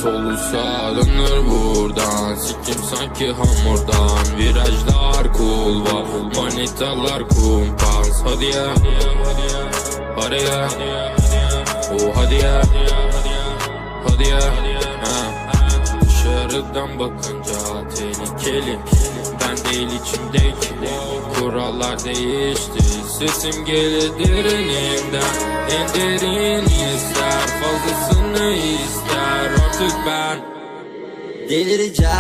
Solu sağa dönür buradan, sikim sanki hamurdan. Virajlar cool var, manitalar kumpas. Hadi ya, hadi ya, oh hadi ya, hadi ya. Dışarıdan bakınca tehlikeli, ben değil içimdeki. Kurallar değişti, sesim gelir derinimden. En derin ister, fazlasını ister. Artık ben delireceğim.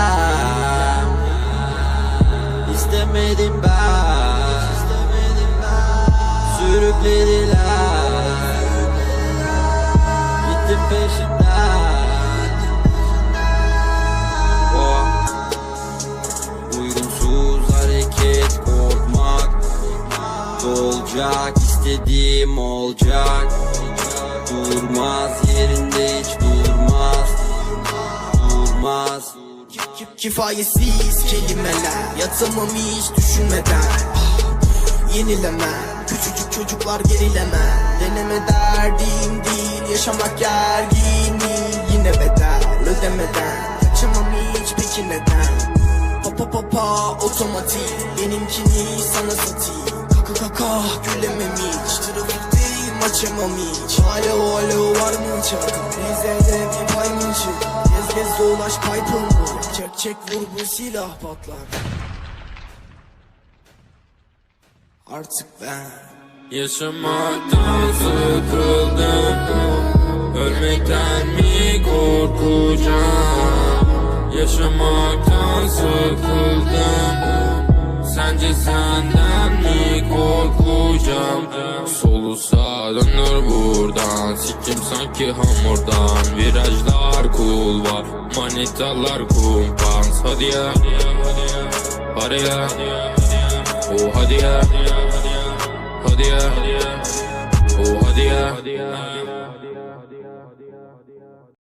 İstemedim ben, sürüklediler. Gittim peşinden. Uygunsuz hareket, korkmak olacak, istediğim olacak. Durmaz yerinde, hiç durmaz. Durmaz. Kifayetsiz kelimeler, yatamam hiç düşünmeden. Yenilemem, küçücük çocuklar gerileme. Deneme derdim değil, yaşamak gerginliği. Yine bedel ödemeden, kaçamam hiç peki neden? Pa otomatik, benimkini sana satayım. Kaka gülemem hiç, trafikteyim açamam hiç. Alo var mı çak, Rize'de bir pay mı çık? Gez dolaş paypın mı? Çek vur bu silah patlar. Artık ben yaşamaktan sıkıldım. Ölmekten mi korkacağım? Yaşamaktan sıkıldım. Sence senden mi korkacağım? Solu sağa dönür buradan, sikim sanki hamurdan. Virajlar cool var, manitalar kumpas. Hadi ya, hadi ya, oh hadi ya, hadi ya, oh hadi ya.